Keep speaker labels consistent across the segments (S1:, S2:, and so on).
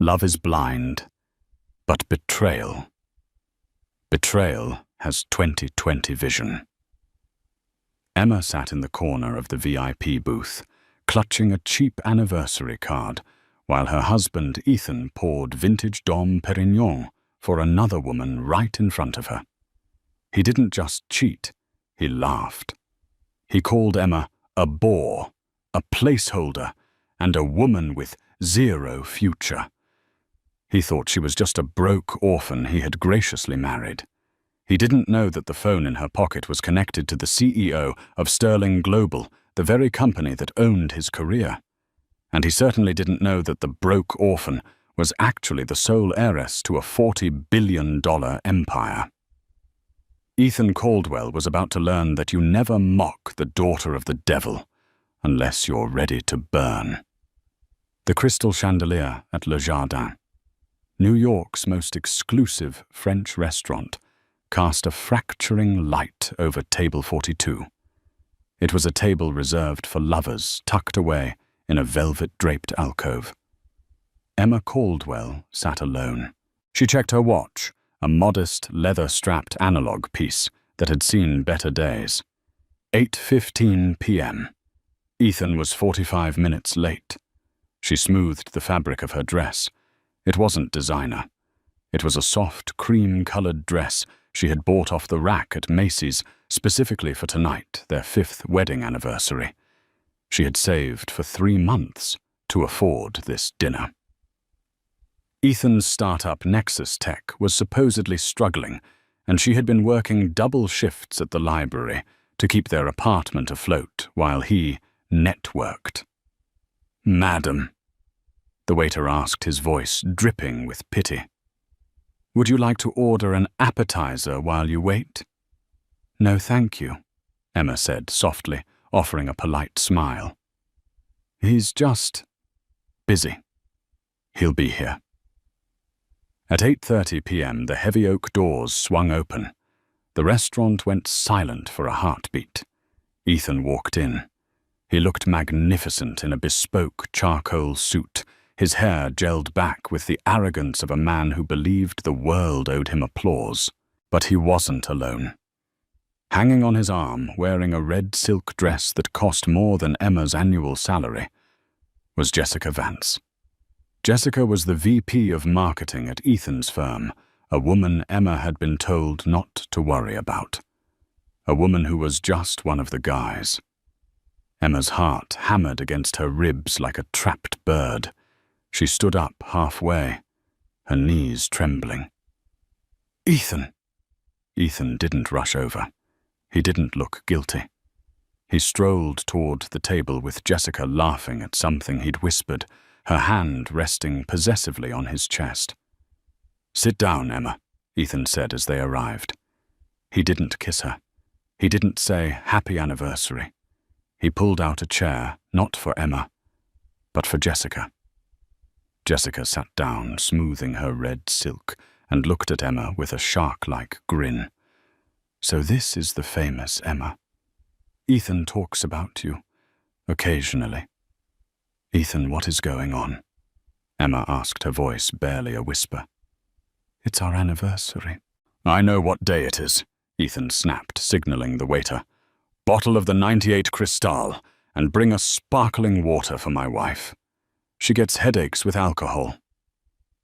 S1: Love is blind, but betrayal has 20/20 vision. Emma sat in the corner of the VIP booth, clutching a cheap anniversary card, while her husband Ethan poured vintage Dom Perignon for another woman right in front of her. He didn't just cheat, he laughed. He called Emma a bore, a placeholder, and a woman with zero future. He thought she was just a broke orphan he had graciously married. He didn't know that the phone in her pocket was connected to the CEO of Sterling Global, the very company that owned his career. And he certainly didn't know that the broke orphan was actually the sole heiress to a $40 billion empire. Ethan Caldwell was about to learn that you never mock the daughter of the devil unless you're ready to burn. The Crystal Chandelier at Le Jardin, New York's most exclusive French restaurant, cast a fracturing light over table 42. It was a table reserved for lovers tucked away in a velvet-draped alcove. Emma Caldwell sat alone. She checked her watch, a modest, leather-strapped analog piece that had seen better days. 8:15 p.m. Ethan was 45 minutes late. She smoothed the fabric of her dress. It wasn't designer. It was a soft, cream-colored dress she had bought off the rack at Macy's specifically for tonight, their 5th wedding anniversary. She had saved for 3 months to afford this dinner. Ethan's startup Nexus Tech was supposedly struggling, and she had been working double shifts at the library to keep their apartment afloat while he networked. "Madam," the waiter asked, his voice dripping with pity. "Would you like to order an appetizer while you wait?" "No, thank you," Emma said softly, offering a polite smile. "He's just busy. He'll be here." At 8:30 p.m., the heavy oak doors swung open. The restaurant went silent for a heartbeat. Ethan walked in. He looked magnificent in a bespoke charcoal suit, his hair gelled back with the arrogance of a man who believed the world owed him applause. But he wasn't alone. Hanging on his arm, wearing a red silk dress that cost more than Emma's annual salary, was Jessica Vance. Jessica was the VP of marketing at Ethan's firm, a woman Emma had been told not to worry about. A woman who was just one of the guys. Emma's heart hammered against her ribs like a trapped bird. She stood up halfway, her knees trembling. "Ethan!" Ethan didn't rush over. He didn't look guilty. He strolled toward the table with Jessica laughing at something he'd whispered, her hand resting possessively on his chest. "Sit down, Emma," Ethan said as they arrived. He didn't kiss her. He didn't say happy anniversary. He pulled out a chair, not for Emma, but for Jessica. Jessica sat down, smoothing her red silk, and looked at Emma with a shark-like grin. "So this is the famous Emma. Ethan talks about you, occasionally." "Ethan, what is going on?" Emma asked, her voice barely a whisper. "It's our anniversary." "I know what day it is," Ethan snapped, signaling the waiter. "Bottle of the 98 Cristal, and bring us sparkling water for my wife. She gets headaches with alcohol."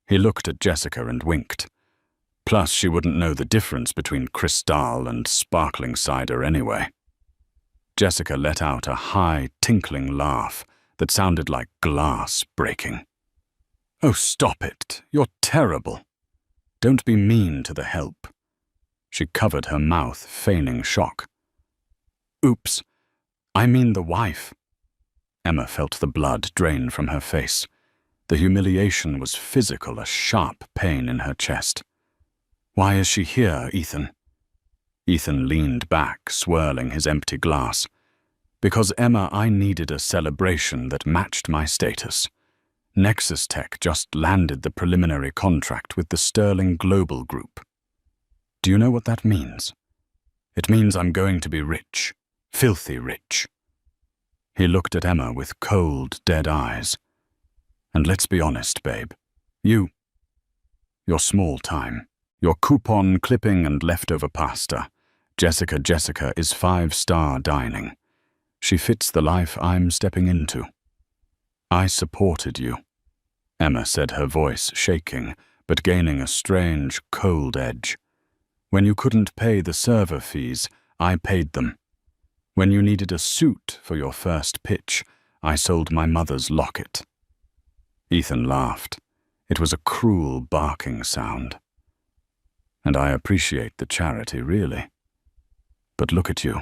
S1: He looked at Jessica and winked. Plus, she wouldn't know the difference between Cristal and sparkling cider anyway. Jessica let out a high, tinkling laugh that sounded like glass breaking. "Oh, stop it. You're terrible. Don't be mean to the help." She covered her mouth, feigning shock. "Oops. I mean the wife." Emma felt the blood drain from her face. The humiliation was physical, a sharp pain in her chest. "Why is she here, Ethan?" Ethan leaned back, swirling his empty glass. "Because, Emma, I needed a celebration that matched my status. Nexus Tech just landed the preliminary contract with the Sterling Global Group. Do you know what that means? It means I'm going to be rich, filthy rich." He looked at Emma with cold, dead eyes. "And let's be honest, babe, You're small time. Your coupon clipping and leftover pasta. Jessica is 5-star dining. She fits the life I'm stepping into. I supported you, Emma said, her voice shaking, but gaining a strange, cold edge. When you couldn't pay the server fees, I paid them. When you needed a suit for your first pitch, I sold my mother's locket. Ethan laughed. It was a cruel barking sound. And I appreciate the charity, really. But look at you.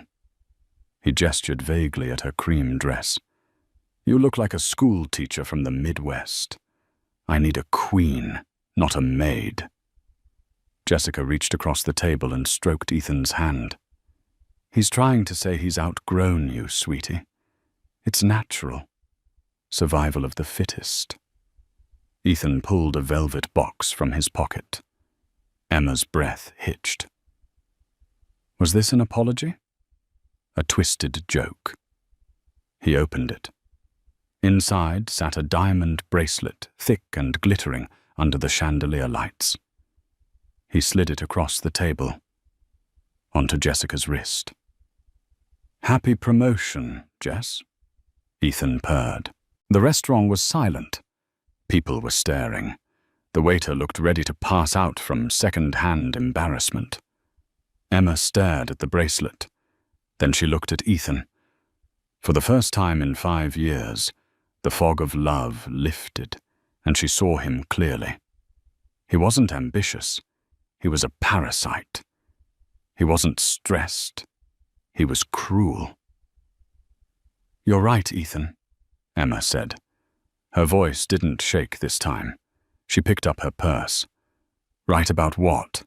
S1: He gestured vaguely at her cream dress. You look like a school teacher from the Midwest. I need a queen, not a maid. Jessica reached across the table and stroked Ethan's hand. He's trying to say he's outgrown you, sweetie. It's natural. Survival of the fittest. Ethan pulled a velvet box from his pocket. Emma's breath hitched. Was this an apology? A twisted joke. He opened it. Inside sat a diamond bracelet, thick and glittering under the chandelier lights. He slid it across the table, onto Jessica's wrist. Happy promotion, Jess, Ethan purred. The restaurant was silent. People were staring. The waiter looked ready to pass out from second-hand embarrassment. Emma stared at the bracelet. Then she looked at Ethan. For the first time in 5 years, the fog of love lifted, and she saw him clearly. He wasn't ambitious. He was a parasite. He wasn't stressed. He was cruel. You're right, Ethan, Emma said. Her voice didn't shake this time. She picked up her purse. Right about what?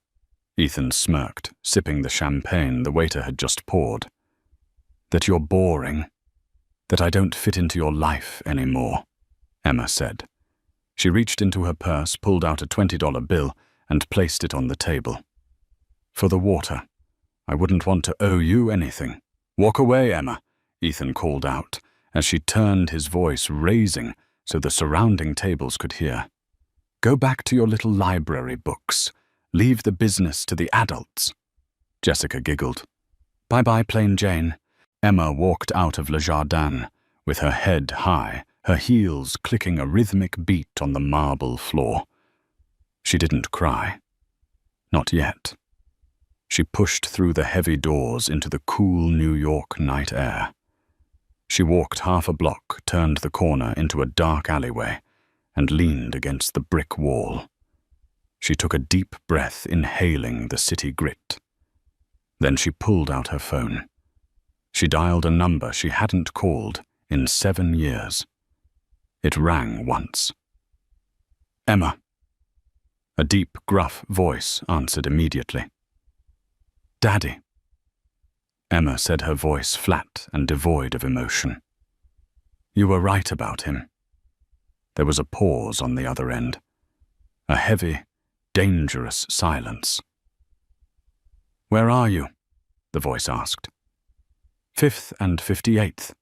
S1: Ethan smirked, sipping the champagne the waiter had just poured. That you're boring. That I don't fit into your life anymore, Emma said. She reached into her purse, pulled out a $20 bill, and placed it on the table. For the water. I wouldn't want to owe you anything. Walk away, Emma, Ethan called out, as she turned, his voice raising so the surrounding tables could hear. Go back to your little library books. Leave the business to the adults. Jessica giggled. Bye-bye, plain Jane. Emma walked out of Le Jardin, with her head high, her heels clicking a rhythmic beat on the marble floor. She didn't cry. Not yet. She pushed through the heavy doors into the cool New York night air. She walked half a block, turned the corner into a dark alleyway, and leaned against the brick wall. She took a deep breath, inhaling the city grit. Then she pulled out her phone. She dialed a number she hadn't called in 7 years. It rang once. Emma. A deep, gruff voice answered immediately. Daddy. Emma said, her voice flat and devoid of emotion. You were right about him. There was a pause on the other end. A heavy, dangerous silence. Where are you? The voice asked. 5th and 58th.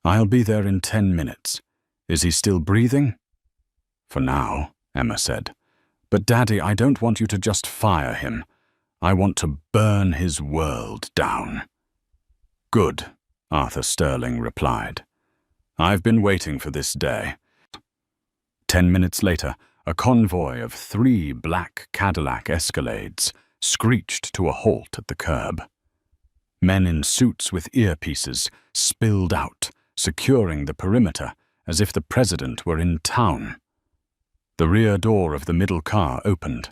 S1: I'll be there in 10 minutes. Is he still breathing? For now, Emma said. But Daddy, I don't want you to just fire him. I want to burn his world down. Good, Arthur Sterling replied. I've been waiting for this day. 10 minutes later, a convoy of 3 black Cadillac Escalades screeched to a halt at the curb. Men in suits with earpieces spilled out, securing the perimeter as if the president were in town. The rear door of the middle car opened.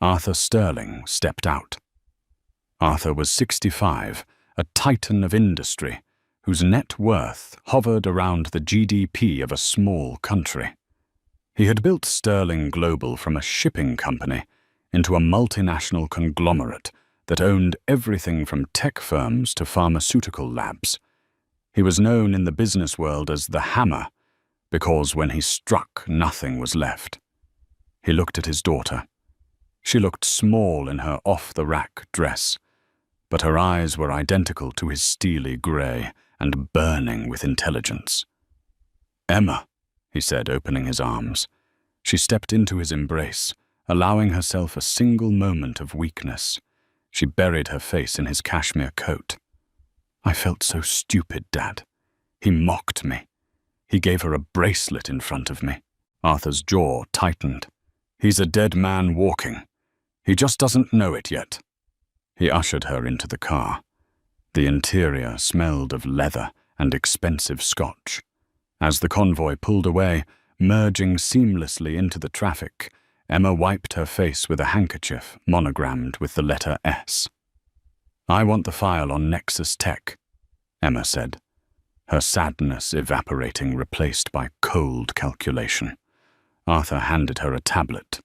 S1: Arthur Sterling stepped out. Arthur was 65, a titan of industry, whose net worth hovered around the GDP of a small country. He had built Sterling Global from a shipping company into a multinational conglomerate that owned everything from tech firms to pharmaceutical labs. He was known in the business world as the Hammer, because when he struck, nothing was left. He looked at his daughter. She looked small in her off-the-rack dress, but her eyes were identical to his steely grey and burning with intelligence. Emma, he said, opening his arms. She stepped into his embrace, allowing herself a single moment of weakness. She buried her face in his cashmere coat. I felt so stupid, Dad. He mocked me. He gave her a bracelet in front of me. Arthur's jaw tightened. He's a dead man walking. He just doesn't know it yet. He ushered her into the car. The interior smelled of leather and expensive scotch. As the convoy pulled away, merging seamlessly into the traffic, Emma wiped her face with a handkerchief monogrammed with the letter S. I want the file on Nexus Tech, Emma said, her sadness evaporating, replaced by cold calculation. Arthur handed her a tablet.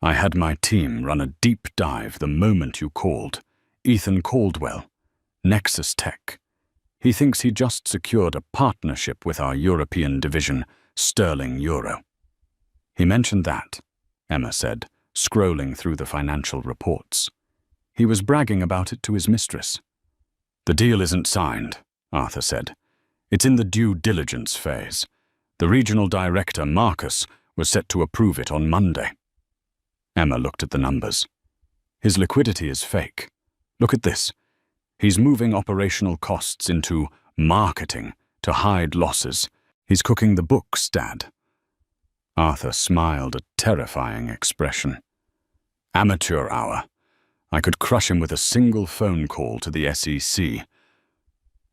S1: I had my team run a deep dive the moment you called. Ethan Caldwell, Nexus Tech. He thinks he just secured a partnership with our European division, Sterling Euro. He mentioned that, Emma said, scrolling through the financial reports. He was bragging about it to his mistress. The deal isn't signed, Arthur said. It's in the due diligence phase. The regional director, Marcus, was set to approve it on Monday. Emma looked at the numbers. His liquidity is fake. Look at this. He's moving operational costs into marketing to hide losses. He's cooking the books, Dad. Arthur smiled a terrifying expression. Amateur hour. I could crush him with a single phone call to the SEC.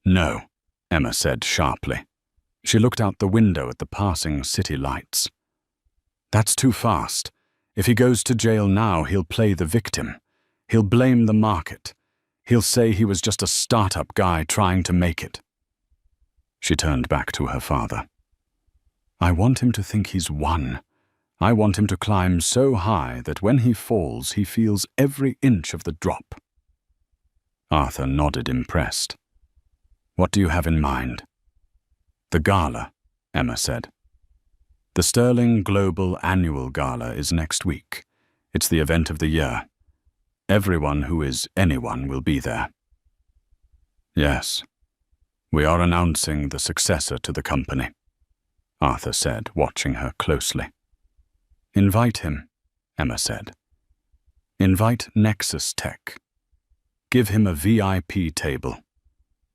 S1: No, Emma said sharply. She looked out the window at the passing city lights. That's too fast. If he goes to jail now, he'll play the victim. He'll blame the market. He'll say he was just a startup guy trying to make it. She turned back to her father. I want him to think he's won. I want him to climb so high that when he falls, he feels every inch of the drop. Arthur nodded, impressed. What do you have in mind? The gala, Emma said. The Sterling Global Annual Gala is next week. It's the event of the year. Everyone who is anyone will be there. Yes, we are announcing the successor to the company, Arthur said, watching her closely. Invite him, Emma said. Invite Nexus Tech. Give him a VIP table.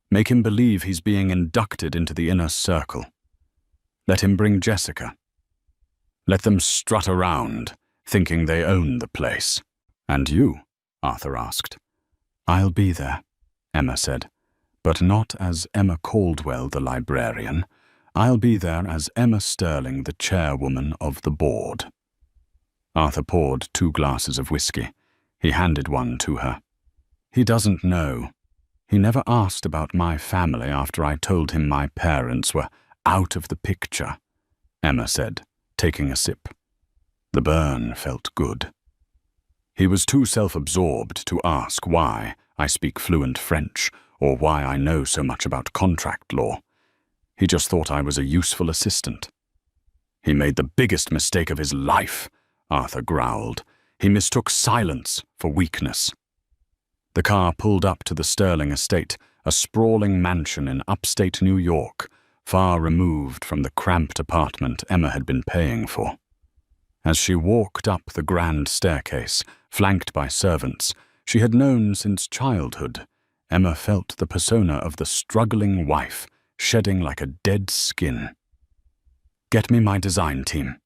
S1: Make him believe he's being inducted into the inner circle. Let him bring Jessica. Let them strut around, thinking they own the place. And you? Arthur asked. I'll be there, Emma said, but not as Emma Caldwell, the librarian. I'll be there as Emma Sterling, the chairwoman of the board. Arthur poured 2 glasses of whiskey. He handed one to her. He doesn't know. He never asked about my family after I told him my parents were out of the picture, Emma said, taking a sip. The burn felt good. He was too self-absorbed to ask why I speak fluent French or why I know so much about contract law. He just thought I was a useful assistant. He made the biggest mistake of his life, Arthur growled. He mistook silence for weakness. The car pulled up to the Sterling estate, a sprawling mansion in upstate New York, far removed from the cramped apartment Emma had been paying for. As she walked up the grand staircase, flanked by servants she had known since childhood, Emma felt the persona of the struggling wife shedding like a dead skin. Get me my design team,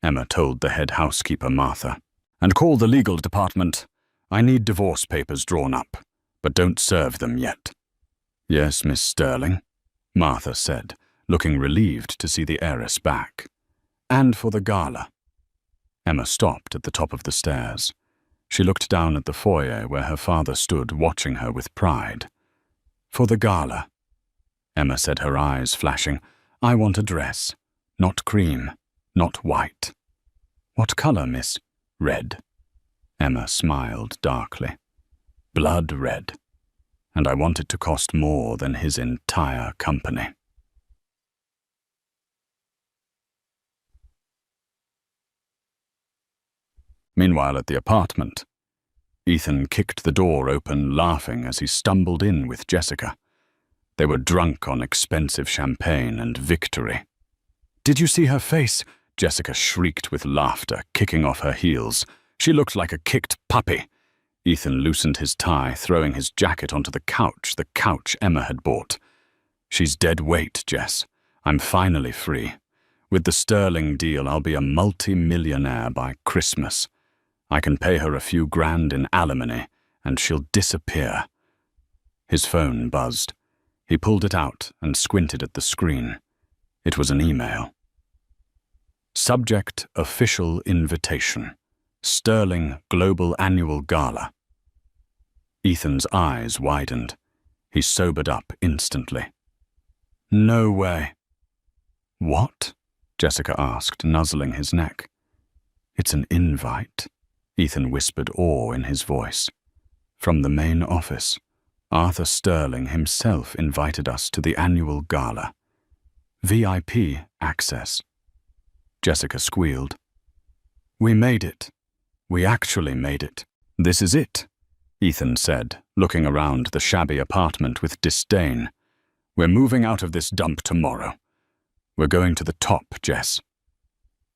S1: Emma told the head housekeeper, Martha, and call the legal department. I need divorce papers drawn up, but don't serve them yet. Yes, Miss Sterling, Martha said, looking relieved to see the heiress back. And for the gala. Emma stopped at the top of the stairs. She looked down at the foyer where her father stood watching her with pride. For the gala, Emma said, her eyes flashing. I want a dress. Not cream, not white. What color, miss? Red. Emma smiled darkly. Blood red. And I want it to cost more than his entire company. Meanwhile, at the apartment, Ethan kicked the door open, laughing as he stumbled in with Jessica. They were drunk on expensive champagne and victory. Did you see her face? Jessica shrieked with laughter, kicking off her heels. She looked like a kicked puppy. Ethan loosened his tie, throwing his jacket onto the couch Emma had bought. She's dead weight, Jess. I'm finally free. With the Sterling deal, I'll be a multi-millionaire by Christmas. I can pay her a few grand in alimony, and she'll disappear. His phone buzzed. He pulled it out and squinted at the screen. It was an email. Subject: official invitation. Sterling Global Annual Gala. Ethan's eyes widened. He sobered up instantly. No way. What? Jessica asked, nuzzling his neck. It's an invite, Ethan whispered, awe in his voice. From the main office. Arthur Sterling himself invited us to the annual gala. VIP access. Jessica squealed. We made it. We actually made it. This is it, Ethan said, looking around the shabby apartment with disdain. We're moving out of this dump tomorrow. We're going to the top, Jess.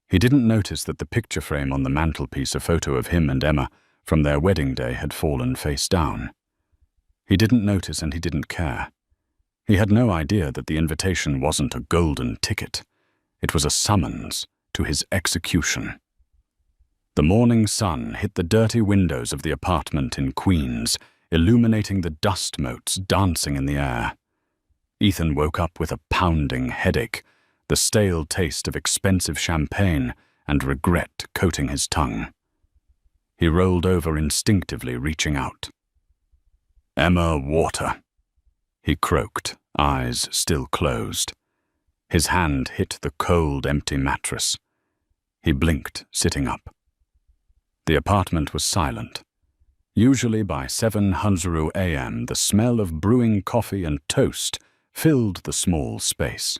S1: He didn't notice that the picture frame on the mantelpiece, a photo of him and Emma from their wedding day, had fallen face down. He didn't notice and he didn't care. He had no idea that the invitation wasn't a golden ticket. It was a summons to his execution. The morning sun hit the dirty windows of the apartment in Queens, illuminating the dust motes dancing in the air. Ethan woke up with a pounding headache, the stale taste of expensive champagne and regret coating his tongue. He rolled over instinctively, reaching out. Emma, water, he croaked, eyes still closed. His hand hit the cold, empty mattress. He blinked, sitting up. The apartment was silent. Usually by 7:00 a.m., the smell of brewing coffee and toast filled the small space.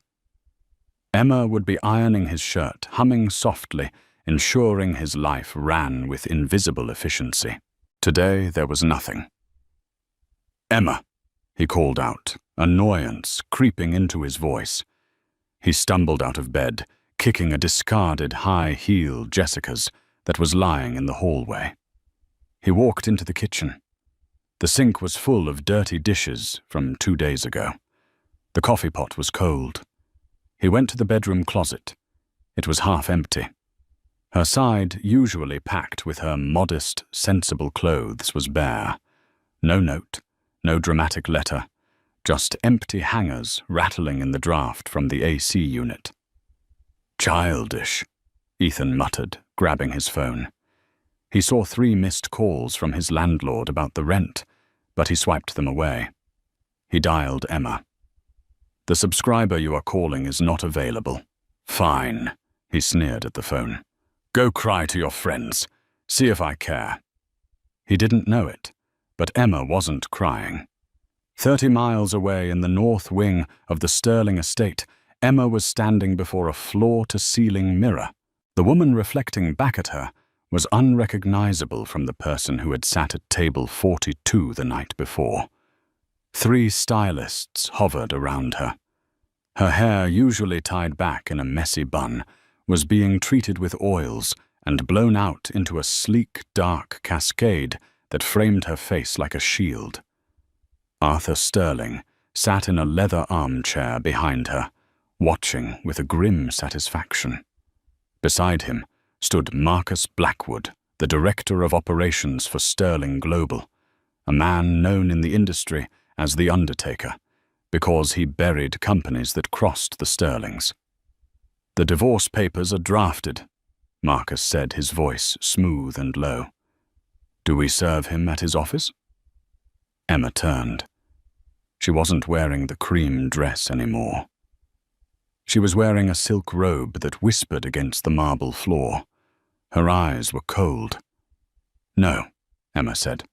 S1: Emma would be ironing his shirt, humming softly, ensuring his life ran with invisible efficiency. Today there was nothing. Emma, he called out, annoyance creeping into his voice. He stumbled out of bed, kicking a discarded high heel Jessica's that was lying in the hallway. He walked into the kitchen. The sink was full of dirty dishes from 2 days ago. The coffee pot was cold. He went to the bedroom closet. It was half empty. Her side, usually packed with her modest, sensible clothes, was bare. No note, no dramatic letter, just empty hangers rattling in the draft from the AC unit. Childish, Ethan muttered, grabbing his phone. He saw 3 missed calls from his landlord about the rent, but he swiped them away. He dialed Emma. The subscriber you are calling is not available. Fine, he sneered at the phone. Go cry to your friends. See if I care. He didn't know it, but Emma wasn't crying. 30 miles away in the north wing of the Sterling estate, Emma was standing before a floor-to-ceiling mirror. The woman reflecting back at her was unrecognizable from the person who had sat at table 42 the night before. 3 stylists hovered around her. Her hair, usually tied back in a messy bun, was being treated with oils and blown out into a sleek, dark cascade that framed her face like a shield. Arthur Sterling sat in a leather armchair behind her, watching with a grim satisfaction. Beside him stood Marcus Blackwood, the director of operations for Sterling Global, a man known in the industry as the Undertaker, because he buried companies that crossed the Sterlings. The divorce papers are drafted, Marcus said, his voice smooth and low. Do we serve him at his office? Emma turned. She wasn't wearing the cream dress anymore. She was wearing a silk robe that whispered against the marble floor. Her eyes were cold. No, Emma said.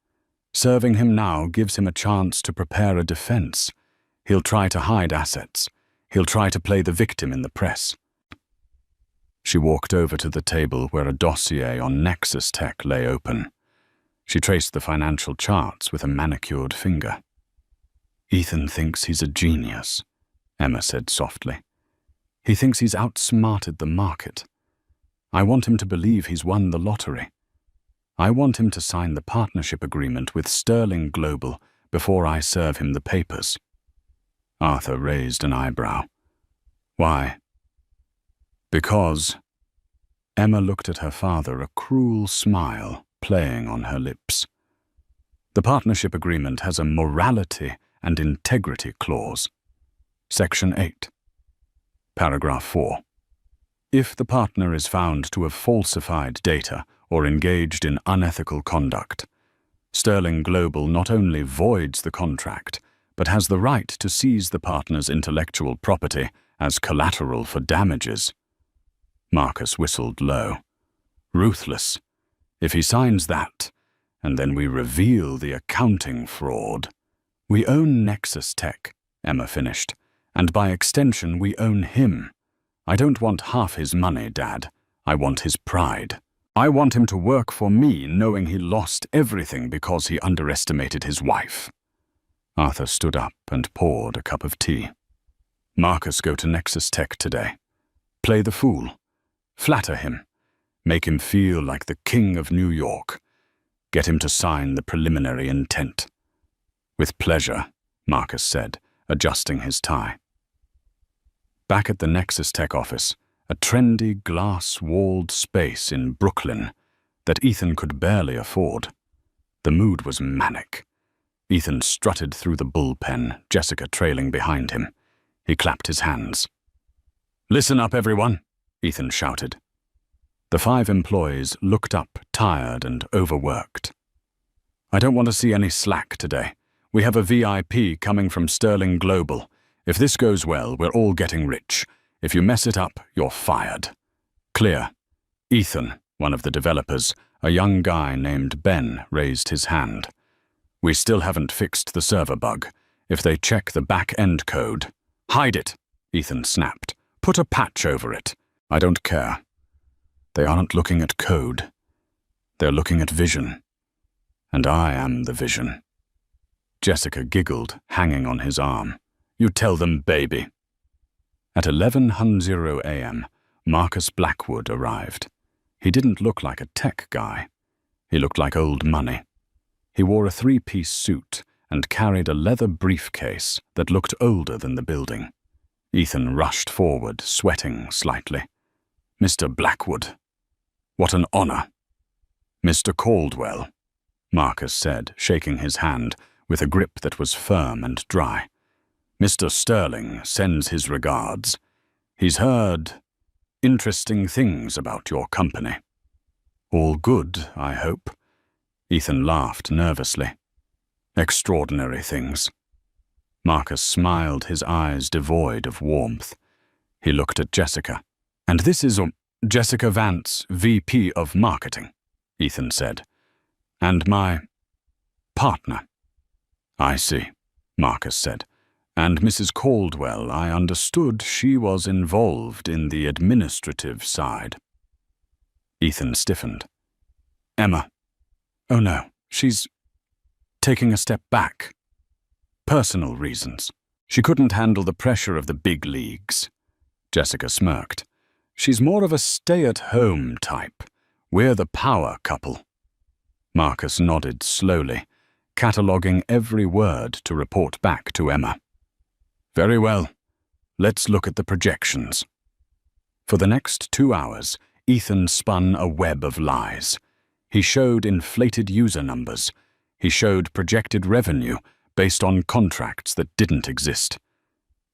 S1: Serving him now gives him a chance to prepare a defense. He'll try to hide assets. He'll try to play the victim in the press. She walked over to the table where a dossier on Nexus Tech lay open. She traced the financial charts with a manicured finger. Ethan thinks he's a genius, Emma said softly. He thinks he's outsmarted the market. I want him to believe he's won the lottery. I want him to sign the partnership agreement with Sterling Global before I serve him the papers." Arthur raised an eyebrow. "Why?" "Because—" Emma looked at her father, a cruel smile playing on her lips. "The partnership agreement has a morality and integrity clause. Section 8. Paragraph 4. If the partner is found to have falsified data or engaged in unethical conduct, Sterling Global not only voids the contract, but has the right to seize the partner's intellectual property as collateral for damages." Marcus whistled low. "Ruthless. If he signs that, and then we reveal the accounting fraud—" "We own Nexus Tech," Emma finished, "and by extension we own him. I don't want half his money, Dad. I want his pride. I want him to work for me knowing he lost everything because he underestimated his wife." Arthur stood up and poured a cup of tea. "Marcus, go to Nexus Tech today. Play the fool. Flatter him. Make him feel like the king of New York. Get him to sign the preliminary intent." "With pleasure," Marcus said, adjusting his tie. Back at the Nexus Tech office, a trendy glass-walled space in Brooklyn that Ethan could barely afford. The mood was manic. Ethan strutted through the bullpen, Jessica trailing behind him. He clapped his hands. "Listen up, everyone," Ethan shouted. The 5 employees looked up, tired and overworked. "I don't want to see any slack today. We have a VIP coming from Sterling Global. If this goes well, we're all getting rich. If you mess it up, you're fired. Clear." Ethan, one of the developers, a young guy named Ben, raised his hand. "We still haven't fixed the server bug. If they check the back-end code—" "Hide it," Ethan snapped. "Put a patch over it." "I don't care. They aren't looking at code. They're looking at vision. And I am the vision." Jessica giggled, hanging on his arm. "You tell them, baby." At 11:00 a.m., Marcus Blackwood arrived. He didn't look like a tech guy. He looked like old money. He wore a 3-piece suit and carried a leather briefcase that looked older than the building. Ethan rushed forward, sweating slightly. "Mr. Blackwood. What an honor." "Mr. Caldwell," Marcus said, shaking his hand with a grip that was firm and dry. "Mr. Sterling sends his regards. He's heard interesting things about your company." "All good, I hope." Ethan laughed nervously. "Extraordinary things." Marcus smiled, his eyes devoid of warmth. He looked at Jessica. "And this is Jessica Vance, VP of Marketing," Ethan said. "And my partner." "I see," Marcus said. "And Mrs. Caldwell, I understood she was involved in the administrative side." Ethan stiffened. "Emma. Oh no, she's taking a step back. Personal reasons. She couldn't handle the pressure of the big leagues." Jessica smirked. "She's more of a stay-at-home type. We're the power couple." Marcus nodded slowly, cataloguing every word to report back to Emma. "Very well. Let's look at the projections." For the next 2 hours, Ethan spun a web of lies. He showed inflated user numbers. He showed projected revenue based on contracts that didn't exist.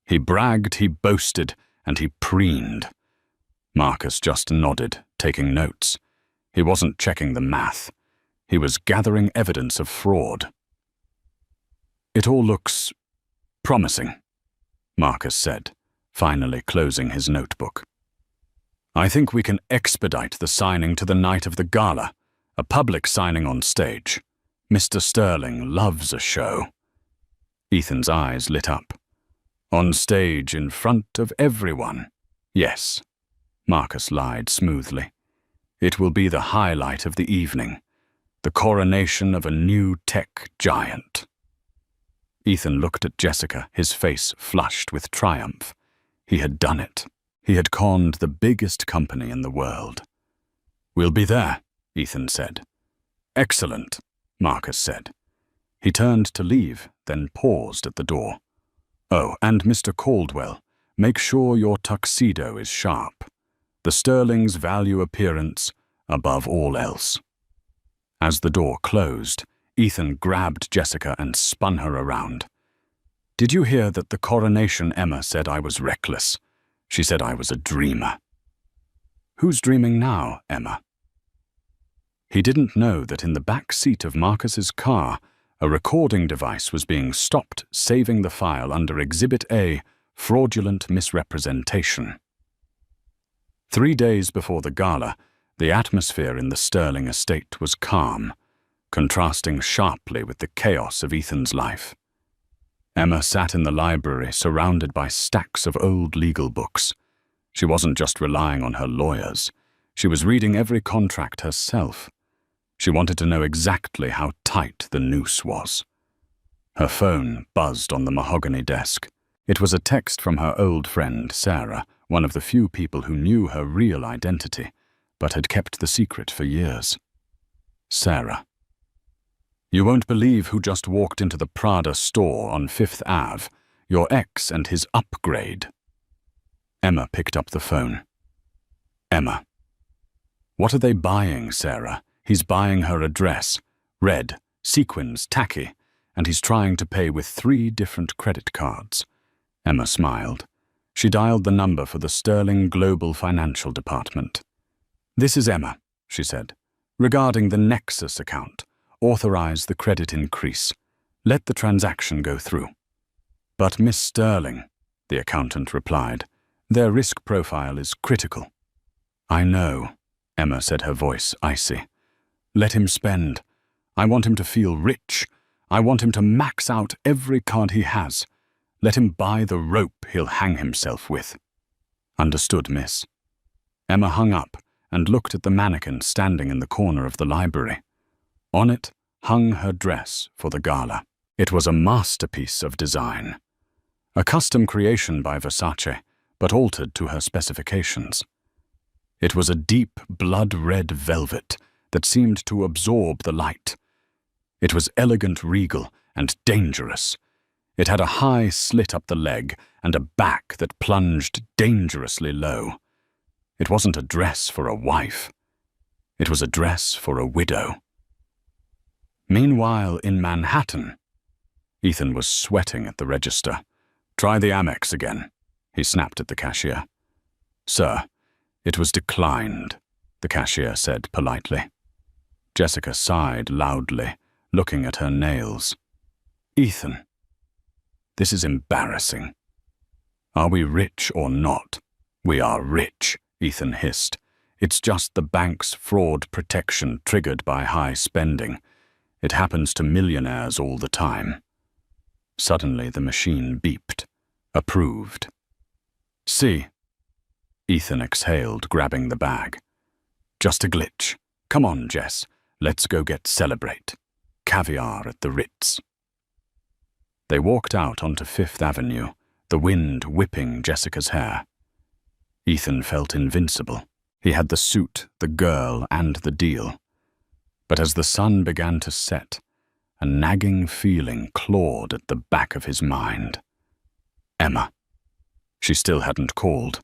S1: He bragged, he boasted, and he preened. Marcus just nodded, taking notes. He wasn't checking the math. He was gathering evidence of fraud. "It all looks promising," Marcus said, finally closing his notebook. "I think we can expedite the signing to the night of the gala, a public signing on stage. Mr. Sterling loves a show." Ethan's eyes lit up. "On stage in front of everyone." "Yes," Marcus lied smoothly. "It will be the highlight of the evening, the coronation of a new tech giant." Ethan looked at Jessica, his face flushed with triumph. He had done it. He had conned the biggest company in the world. "We'll be there," Ethan said. "Excellent," Marcus said. He turned to leave, then paused at the door. "Oh, and Mr. Caldwell, make sure your tuxedo is sharp. The Sterlings value appearance above all else." As the door closed, Ethan grabbed Jessica and spun her around. "Did you hear that the coronation Emma said I was reckless? She said I was a dreamer." "Who's dreaming now, Emma?" He didn't know that in the back seat of Marcus's car, a recording device was being stopped, saving the file under Exhibit A, fraudulent misrepresentation. 3 days before the gala, the atmosphere in the Sterling estate was calm, contrasting sharply with the chaos of Ethan's life. Emma sat in the library surrounded by stacks of old legal books. She wasn't just relying on her lawyers. She was reading every contract herself. She wanted to know exactly how tight the noose was. Her phone buzzed on the mahogany desk. It was a text from her old friend, Sarah, one of the few people who knew her real identity, but had kept the secret for years. Sarah. "You won't believe who just walked into the Prada store on 5th Ave. Your ex and his upgrade." Emma picked up the phone. "Emma." "What are they buying, Sarah? He's buying her a dress. Red, sequins, tacky, and he's trying to pay with 3 different credit cards." Emma smiled. She dialed the number for the Sterling Global Financial Department. "This is Emma," she said. "Regarding the Nexus account, authorize the credit increase. Let the transaction go through." "But Miss Sterling," the accountant replied, "their risk profile is critical." "I know," Emma said, her voice icy. "Let him spend. I want him to feel rich. I want him to max out every card he has. Let him buy the rope he'll hang himself with." "Understood, miss." Emma hung up and looked at the mannequin standing in the corner of the library. On it hung her dress for the gala. It was a masterpiece of design. A custom creation by Versace, but altered to her specifications. It was a deep blood-red velvet that seemed to absorb the light. It was elegant, regal, and dangerous. It had a high slit up the leg and a back that plunged dangerously low. It wasn't a dress for a wife. It was a dress for a widow. Meanwhile, in Manhattan, Ethan was sweating at the register. "Try the Amex again," he snapped at the cashier. "Sir, it was declined," the cashier said politely. Jessica sighed loudly, looking at her nails. "Ethan, this is embarrassing." "Are we rich or not?" "We are rich," Ethan hissed. "It's just the bank's fraud protection triggered by high spending. It happens to millionaires all the time." Suddenly the machine beeped. "Approved." "See." Ethan exhaled, grabbing the bag. "Just a glitch. Come on, Jess. Let's go get Celebrate. Caviar at the Ritz." They walked out onto 5th Avenue, the wind whipping Jessica's hair. Ethan felt invincible. He had the suit, the girl, and the deal. But as the sun began to set, a nagging feeling clawed at the back of his mind. Emma. She still hadn't called.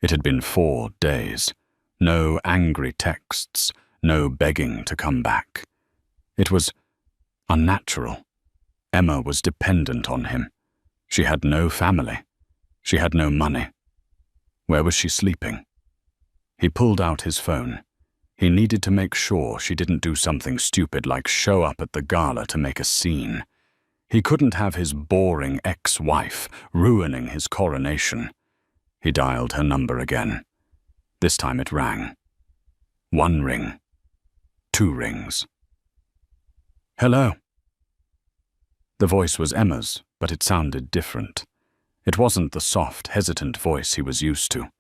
S1: It had been 4 days. No angry texts, no begging to come back. It was unnatural. Emma was dependent on him. She had no family. She had no money. Where was she sleeping? He pulled out his phone. He needed to make sure she didn't do something stupid like show up at the gala to make a scene. He couldn't have his boring ex-wife ruining his coronation. He dialed her number again. This time it rang. 1 ring. 2 rings. "Hello." The voice was Emma's, but it sounded different. It wasn't the soft, hesitant voice he was used to.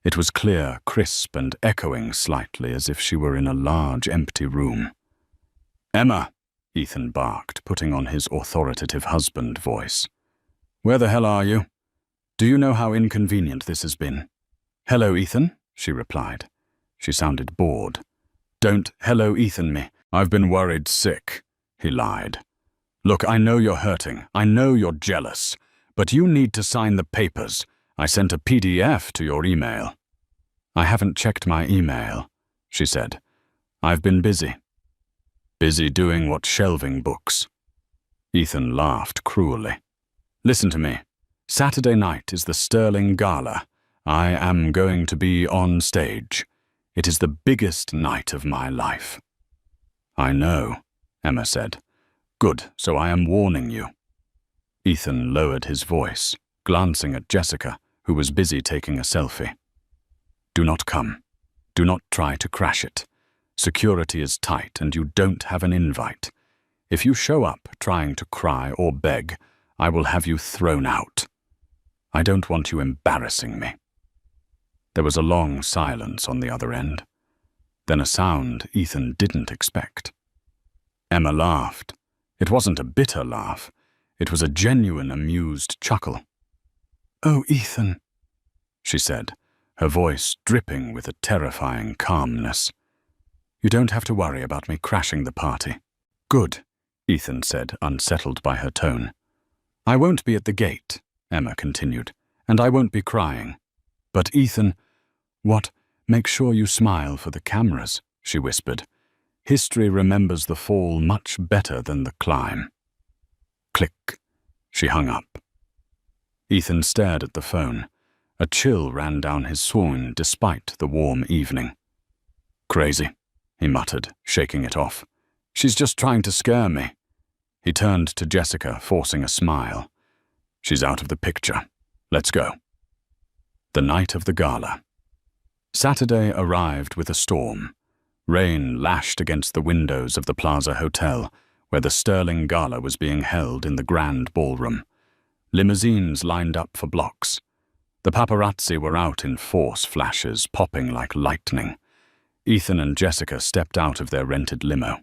S1: It was clear, crisp, and echoing slightly as if she were in a large, empty room. "Emma," Ethan barked, putting on his authoritative husband voice. "Where the hell are you? Do you know how inconvenient this has been?" "Hello, Ethan," she replied. She sounded bored. Don't hello Ethan me. I've been worried sick, he lied. Look, I know you're hurting. I know you're jealous. But you need to sign the papers. I sent a PDF to your email. I haven't checked my email, she said. I've been busy. Busy doing what, shelving books? Ethan laughed cruelly. Listen to me. Saturday night is the Sterling Gala. I am going to be on stage. It is the biggest night of my life. I know, Emma said. Good, so I am warning you. Ethan lowered his voice, glancing at Jessica, who was busy taking a selfie. Do not come. Do not try to crash it. Security is tight and you don't have an invite. If you show up trying to cry or beg, I will have you thrown out. I don't want you embarrassing me. There was a long silence on the other end. Then a sound Ethan didn't expect. Emma laughed. It wasn't a bitter laugh. It was a genuine, amused chuckle. Oh, Ethan, she said, her voice dripping with a terrifying calmness. You don't have to worry about me crashing the party. Good, Ethan said, unsettled by her tone. I won't be at the gate, Emma continued, and I won't be crying. But Ethan, what? Make sure you smile for the cameras, she whispered. History remembers the fall much better than the climb. Click. She hung up. Ethan stared at the phone. A chill ran down his spine despite the warm evening. Crazy, he muttered, shaking it off. She's just trying to scare me. He turned to Jessica, forcing a smile. She's out of the picture. Let's go. The night of the gala. Saturday arrived with a storm. Rain lashed against the windows of the Plaza Hotel, where the Sterling Gala was being held in the grand ballroom. Limousines lined up for blocks. The paparazzi were out in force flashes, popping like lightning. Ethan and Jessica stepped out of their rented limo.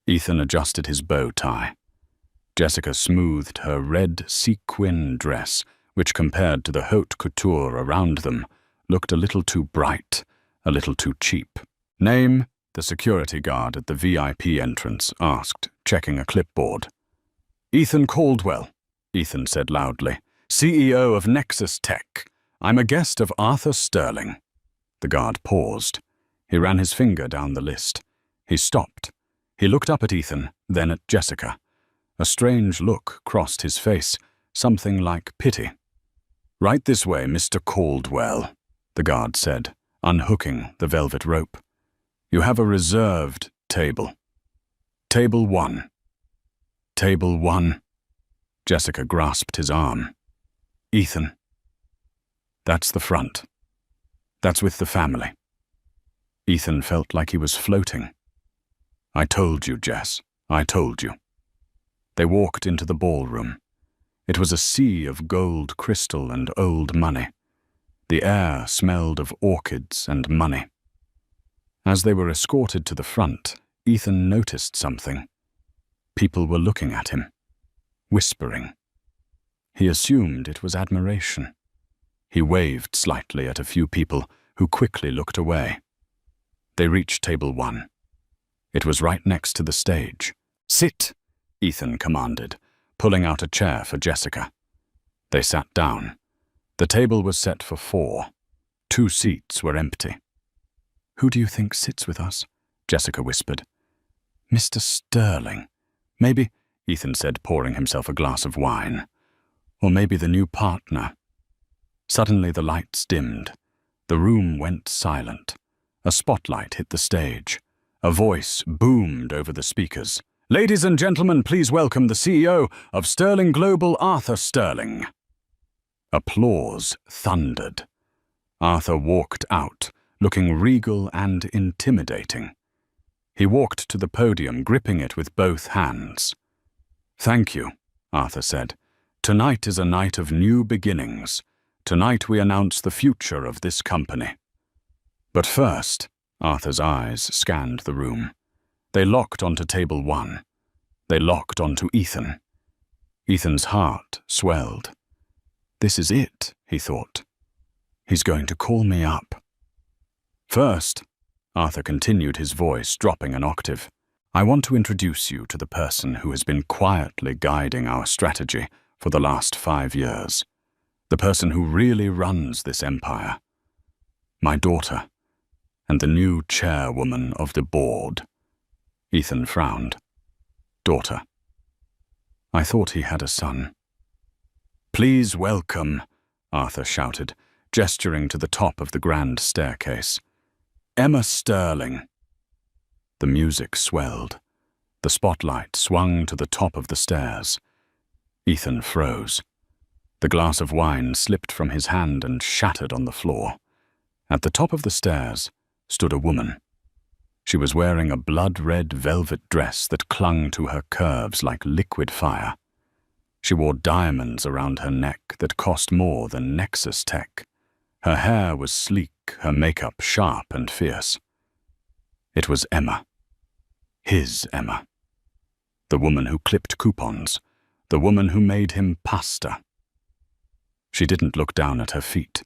S1: Ethan adjusted his bow tie. Jessica smoothed her red sequin dress, which compared to the haute couture around them, looked a little too bright, a little too cheap. Name? The security guard at the VIP entrance asked, checking a clipboard. Ethan Caldwell, Ethan said loudly, CEO of Nexus Tech. I'm a guest of Arthur Sterling. The guard paused. He ran his finger down the list. He stopped. He looked up at Ethan, then at Jessica. A strange look crossed his face, something like pity. Right this way, Mr. Caldwell, the guard said, unhooking the velvet rope. You have a reserved table. Table 1. Table 1. Jessica grasped his arm. Ethan. That's the front. That's with the family. Ethan felt like he was floating. I told you, Jess. I told you. They walked into the ballroom. It was a sea of gold crystal and old money. The air smelled of orchids and money. As they were escorted to the front, Ethan noticed something. People were looking at him, whispering. He assumed it was admiration. He waved slightly at a few people who quickly looked away. They reached table 1. It was right next to the stage. Sit, Ethan commanded, pulling out a chair for Jessica. They sat down. The table was set for 4. 2 seats were empty. Who do you think sits with us? Jessica whispered. Mr. Sterling. Maybe, Ethan said, pouring himself a glass of wine. Or maybe the new partner. Suddenly the lights dimmed. The room went silent. A spotlight hit the stage. A voice boomed over the speakers. Ladies and gentlemen, please welcome the CEO of Sterling Global, Arthur Sterling. Applause thundered. Arthur walked out, looking regal and intimidating. He walked to the podium, gripping it with both hands. Thank you, Arthur said. Tonight is a night of new beginnings. Tonight we announce the future of this company. But first, Arthur's eyes scanned the room. They locked onto table 1. They locked onto Ethan. Ethan's heart swelled. This is it, he thought. He's going to call me up. First, Arthur continued, his voice dropping an octave. I want to introduce you to the person who has been quietly guiding our strategy for the last 5 years. The person who really runs this empire. My daughter, and the new chairwoman of the board. Ethan frowned. Daughter. I thought he had a son. Please welcome, Arthur shouted, gesturing to the top of the grand staircase. Emma Sterling. The music swelled. The spotlight swung to the top of the stairs. Ethan froze. The glass of wine slipped from his hand and shattered on the floor. At the top of the stairs stood a woman. She was wearing a blood-red velvet dress that clung to her curves like liquid fire. She wore diamonds around her neck that cost more than Nexus tech. Her hair was sleek, her makeup sharp and fierce. It was Emma. His Emma. The woman who clipped coupons. The woman who made him pasta. She didn't look down at her feet.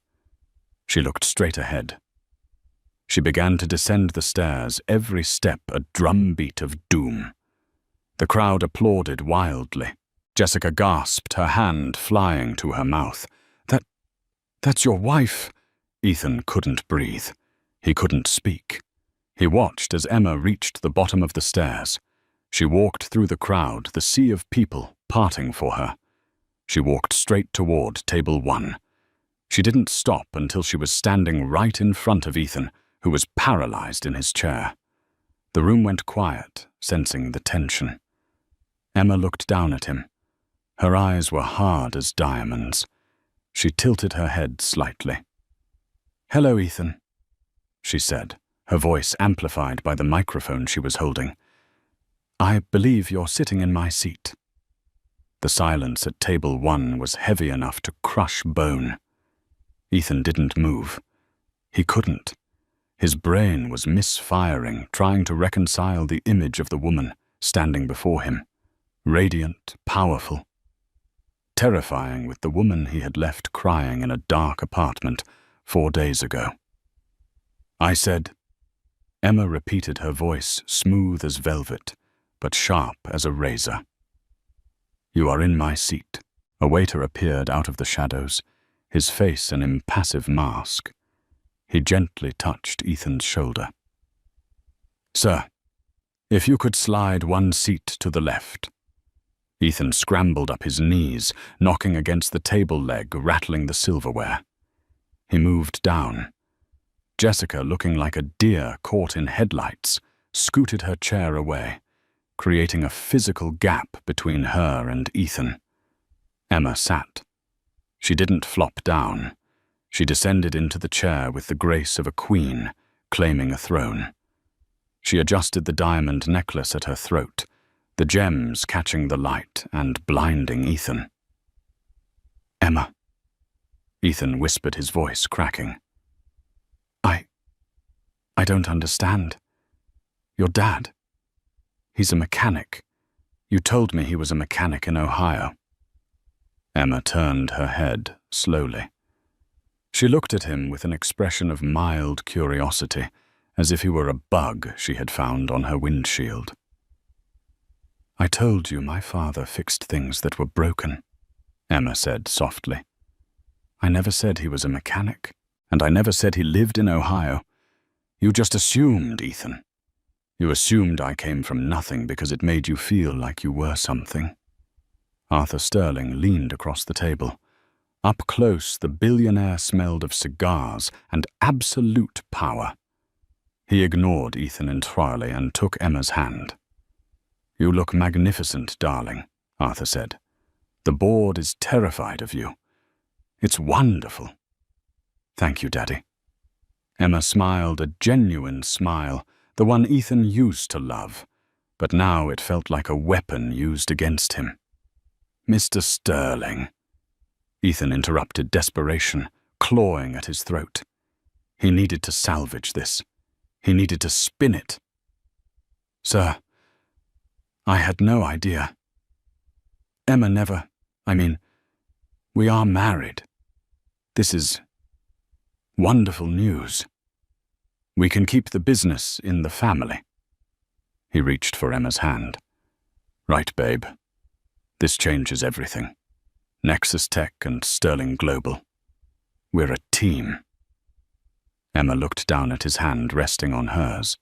S1: She looked straight ahead. She began to descend the stairs, every step a drumbeat of doom. The crowd applauded wildly. Jessica gasped, her hand flying to her mouth. That's your wife." Ethan couldn't breathe. He couldn't speak. He watched as Emma reached the bottom of the stairs. She walked through the crowd, the sea of people parting for her. She walked straight toward table 1. She didn't stop until she was standing right in front of Ethan, who was paralyzed in his chair. The room went quiet, sensing the tension. Emma looked down at him. Her eyes were hard as diamonds. She tilted her head slightly. "Hello, Ethan," she said, her voice amplified by the microphone she was holding. "I believe you're sitting in my seat." The silence at table 1 was heavy enough to crush bone. Ethan didn't move. He couldn't. His brain was misfiring, trying to reconcile the image of the woman standing before him. Radiant, powerful. Terrifying with the woman he had left crying in a dark apartment 4 days ago. "I said," Emma repeated, her voice smooth as velvet, but sharp as a razor. "You are in my seat." A waiter appeared out of the shadows, his face an impassive mask. He gently touched Ethan's shoulder. "Sir, if you could slide 1 seat to the left." Ethan scrambled up his knees, knocking against the table leg, rattling the silverware. He moved down. Jessica, looking like a deer caught in headlights, scooted her chair away, creating a physical gap between her and Ethan. Emma sat. She didn't flop down. She descended into the chair with the grace of a queen, claiming a throne. She adjusted the diamond necklace at her throat, the gems catching the light and blinding Ethan. "Emma," Ethan whispered, his voice cracking. I don't understand. Your dad. He's a mechanic. You told me he was a mechanic in Ohio." Emma turned her head slowly. She looked at him with an expression of mild curiosity, as if he were a bug she had found on her windshield. "I told you my father fixed things that were broken," Emma said softly. "I never said he was a mechanic, and I never said he lived in Ohio. You just assumed, Ethan. You assumed I came from nothing because it made you feel like you were something." Arthur Sterling leaned across the table. Up close, the billionaire smelled of cigars and absolute power. He ignored Ethan entirely and took Emma's hand. "You look magnificent, darling," Arthur said. "The board is terrified of you. It's wonderful." "Thank you, Daddy." Emma smiled, a genuine smile, the one Ethan used to love, but now it felt like a weapon used against him. "Mr. Sterling." Ethan interrupted, desperation clawing at his throat. He needed to salvage this. He needed to spin it. "Sir, I had no idea. Emma never, we are married. This is wonderful news. We can keep the business in the family. He reached for Emma's hand. Right, babe. This changes everything. Nexus Tech and Sterling Global. We're a team. Emma looked down at his hand resting on hers.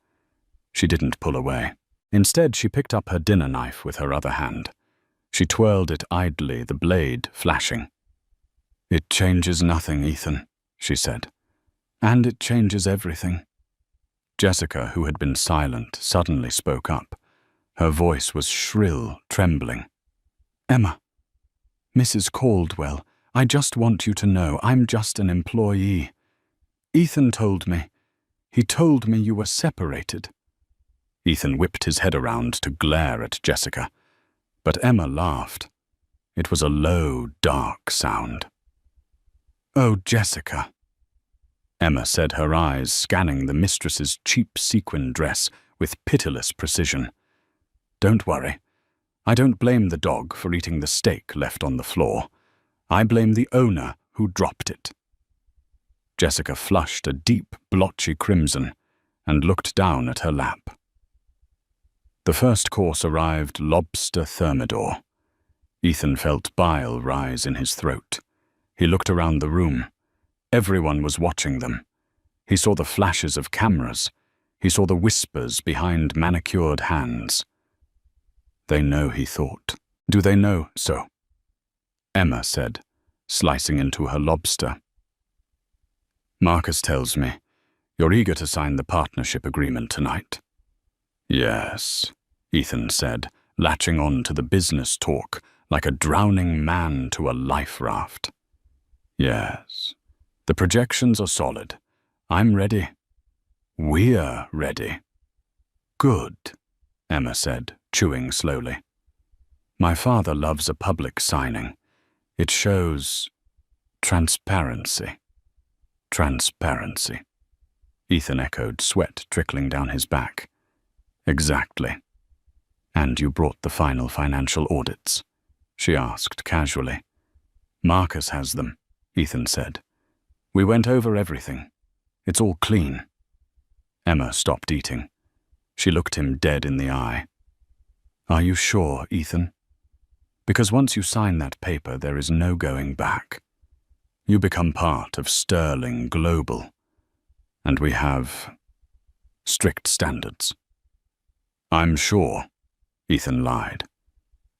S1: She didn't pull away. Instead, she picked up her dinner knife with her other hand. She twirled it idly, the blade flashing. It changes nothing, Ethan, she said. And it changes everything. Jessica, who had been silent, suddenly spoke up. Her voice was shrill, trembling. Emma, Mrs. Caldwell, I just want you to know I'm just an employee. Ethan told me. He told me you were separated. Ethan whipped his head around to glare at Jessica, but Emma laughed. It was a low, dark sound. Oh, Jessica, Emma said, her eyes scanning the mistress's cheap sequin dress with pitiless precision. Don't worry. I don't blame the dog for eating the steak left on the floor. I blame the owner who dropped it. Jessica flushed a deep, blotchy crimson and looked down at her lap. The first course arrived lobster thermidor. Ethan felt bile rise in his throat. He looked around the room. Everyone was watching them. He saw the flashes of cameras. He saw the whispers behind manicured hands. They know, he thought. Do they know so? Emma said, slicing into her lobster. Marcus tells me you're eager to sign the partnership agreement tonight. Yes, Ethan said, latching on to the business talk like a drowning man to a life raft. Yes, the projections are solid. I'm ready. We're ready. Good, Emma said, chewing slowly. My father loves a public signing. It shows transparency. Transparency. Ethan echoed, sweat trickling down his back. Exactly. And you brought the final financial audits? She asked casually. Marcus has them, Ethan said. We went over everything. It's all clean. Emma stopped eating. She looked him dead in the eye. Are you sure, Ethan? Because once you sign that paper, there is no going back. You become part of Sterling Global, and we have strict standards. I'm sure, Ethan lied.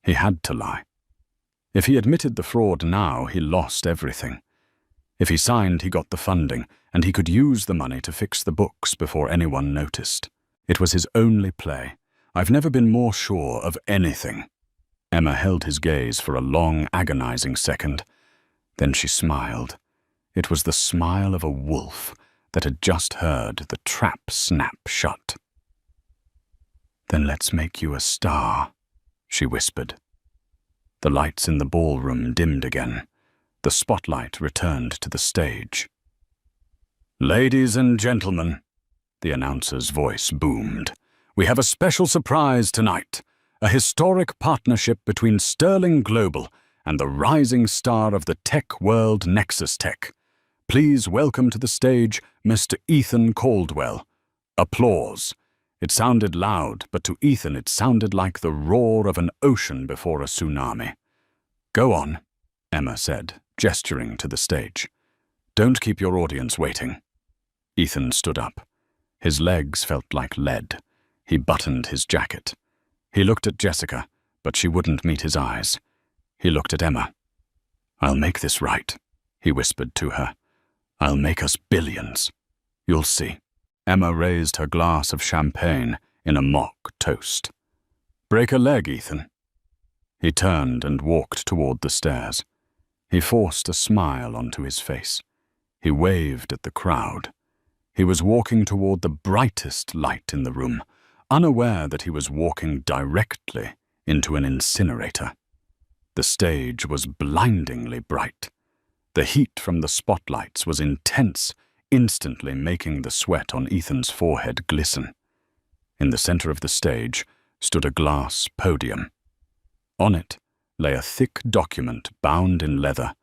S1: He had to lie. If he admitted the fraud now, he lost everything. If he signed, he got the funding, and he could use the money to fix the books before anyone noticed. It was his only play. I've never been more sure of anything. Emma held his gaze for a long, agonizing second. Then she smiled. It was the smile of a wolf that had just heard the trap snap shut. Then let's make you a star, she whispered. The lights in the ballroom dimmed again. The spotlight returned to the stage. Ladies and gentlemen, the announcer's voice boomed. We have a special surprise tonight. A historic partnership between Sterling Global and the rising star of the tech world, Nexus Tech. Please welcome to the stage Mr. Ethan Caldwell. Applause. It sounded loud, but to Ethan it sounded like the roar of an ocean before a tsunami. Go on, Emma said, gesturing to the stage. Don't keep your audience waiting. Ethan stood up. His legs felt like lead. He buttoned his jacket. He looked at Jessica, but she wouldn't meet his eyes. He looked at Emma. I'll make this right, he whispered to her. I'll make us billions. You'll see. Emma raised her glass of champagne in a mock toast. Break a leg, Ethan. He turned and walked toward the stairs. He forced a smile onto his face. He waved at the crowd. He was walking toward the brightest light in the room, unaware that he was walking directly into an incinerator. The stage was blindingly bright. The heat from the spotlights was intense, instantly making the sweat on Ethan's forehead glisten. In the center of the stage stood a glass podium. On it lay a thick document bound in leather,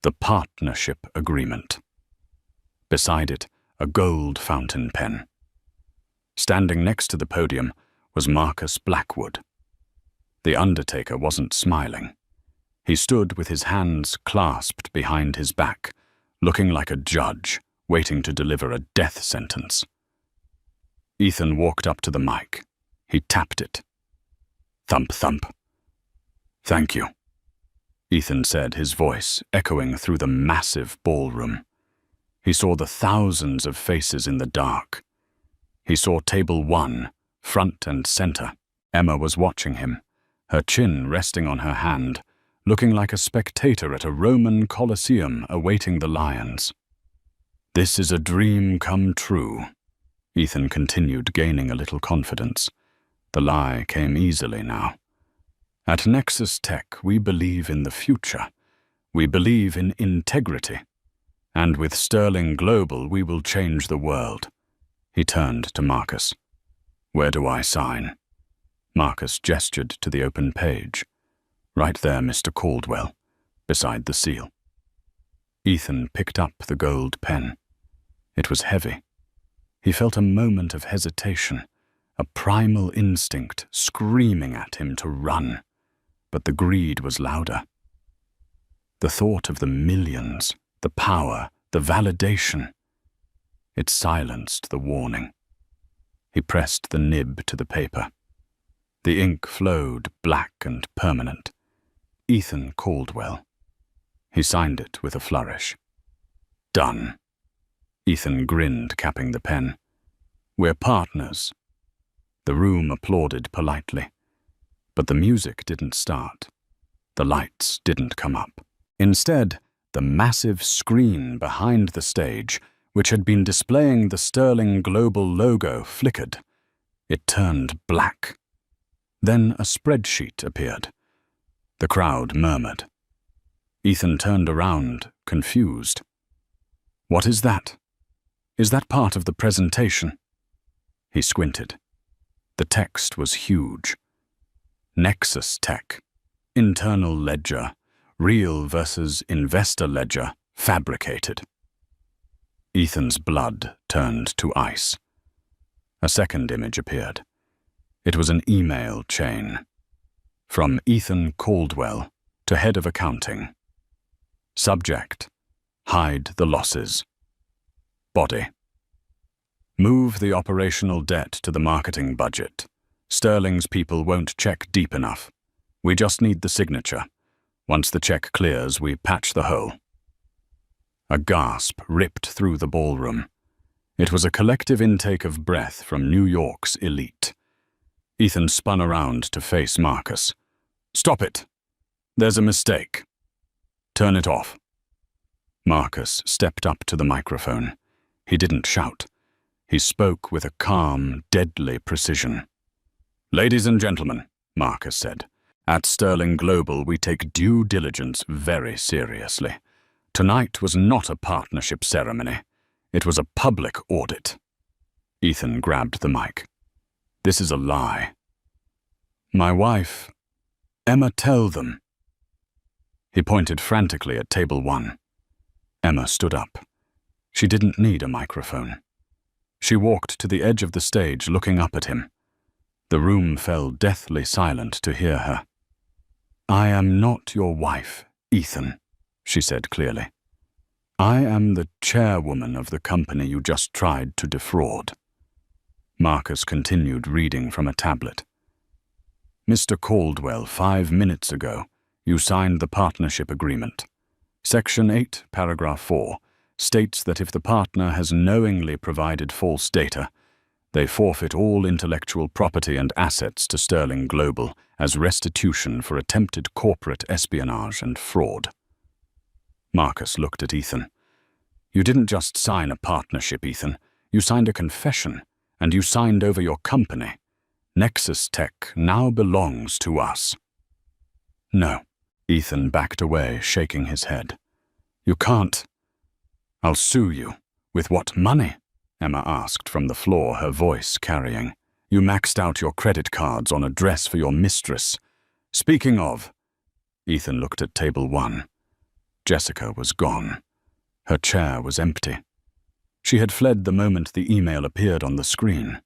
S1: the partnership agreement. Beside it, a gold fountain pen. Standing next to the podium was Marcus Blackwood. The undertaker wasn't smiling. He stood with his hands clasped behind his back, looking like a judge waiting to deliver a death sentence. Ethan walked up to the mic. He tapped it. Thump, thump. "Thank you," Ethan said, his voice echoing through the massive ballroom. He saw the thousands of faces in the dark. He saw table 1, front and center. Emma was watching him, her chin resting on her hand, looking like a spectator at a Roman Colosseum awaiting the lions. "This is a dream come true," Ethan continued, gaining a little confidence. The lie came easily now. "At Nexus Tech, we believe in the future. We believe in integrity. And with Sterling Global, we will change the world." He turned to Marcus. "Where do I sign?" Marcus gestured to the open page. "Right there, Mr. Caldwell, beside the seal." Ethan picked up the gold pen. It was heavy. He felt a moment of hesitation, a primal instinct screaming at him to run, but the greed was louder. The thought of the millions, the power, the validation. It silenced the warning. He pressed the nib to the paper. The ink flowed black and permanent. Ethan Caldwell. He signed it with a flourish. "Done." Ethan grinned, capping the pen. "We're partners." The room applauded politely. But the music didn't start. The lights didn't come up. Instead, the massive screen behind the stage, which had been displaying the Sterling Global logo, flickered. It turned black. Then a spreadsheet appeared. The crowd murmured. Ethan turned around, confused. "What is that? Is that part of the presentation?" He squinted. The text was huge. Nexus Tech. Internal ledger. Real versus investor ledger. Fabricated. Ethan's blood turned to ice. A second image appeared. It was an email chain. From Ethan Caldwell to head of accounting. Subject: hide the losses. Body: move the operational debt to the marketing budget. Sterling's people won't check deep enough. We just need the signature. Once the check clears, we patch the hole. A gasp ripped through the ballroom. It was a collective intake of breath from New York's elite. Ethan spun around to face Marcus. "Stop it! There's a mistake. Turn it off." Marcus stepped up to the microphone. He didn't shout. He spoke with a calm, deadly precision. "Ladies and gentlemen," Marcus said, "at Sterling Global we take due diligence very seriously. Tonight was not a partnership ceremony. It was a public audit." Ethan grabbed the mic. "This is a lie." "My wife, Emma, tell them." He pointed frantically at table 1. Emma stood up. She didn't need a microphone. She walked to the edge of the stage, looking up at him. The room fell deathly silent to hear her. "I am not your wife, Ethan," she said clearly. "I am the chairwoman of the company you just tried to defraud." Marcus continued reading from a tablet. "Mr. Caldwell, 5 minutes ago, you signed the partnership agreement. Section 8, paragraph 4, states that if the partner has knowingly provided false data, they forfeit all intellectual property and assets to Sterling Global as restitution for attempted corporate espionage and fraud." Marcus looked at Ethan. "You didn't just sign a partnership, Ethan. You signed a confession, and you signed over your company. Nexus Tech now belongs to us." "No." Ethan backed away, shaking his head. "You can't." "I'll sue you." "With what money?" Emma asked from the floor, her voice carrying. "You maxed out your credit cards on a dress for your mistress. Speaking of..." Ethan looked at table 1. Jessica was gone. Her chair was empty. She had fled the moment the email appeared on the screen.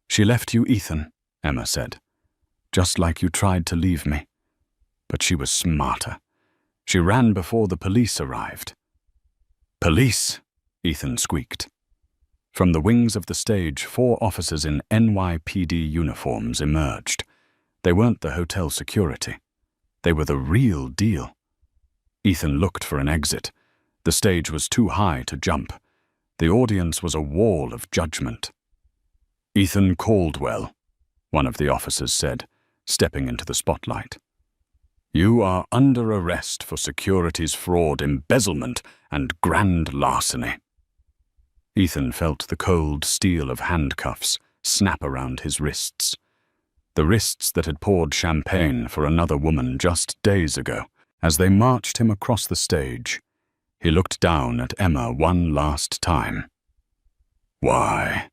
S1: "She left you, Ethan," Emma said, "just like you tried to leave me." But she was smarter. She ran before the police arrived. "Police!" Ethan squeaked. From the wings of the stage, 4 officers in NYPD uniforms emerged. They weren't the hotel security. They were the real deal. Ethan looked for an exit. The stage was too high to jump. The audience was a wall of judgment. "Ethan Caldwell," one of the officers said, stepping into the spotlight. "You are under arrest for securities fraud, embezzlement, and grand larceny." Ethan felt the cold steel of handcuffs snap around his wrists. The wrists that had poured champagne for another woman just days ago. As they marched him across the stage, he looked down at Emma one last time. "Why?"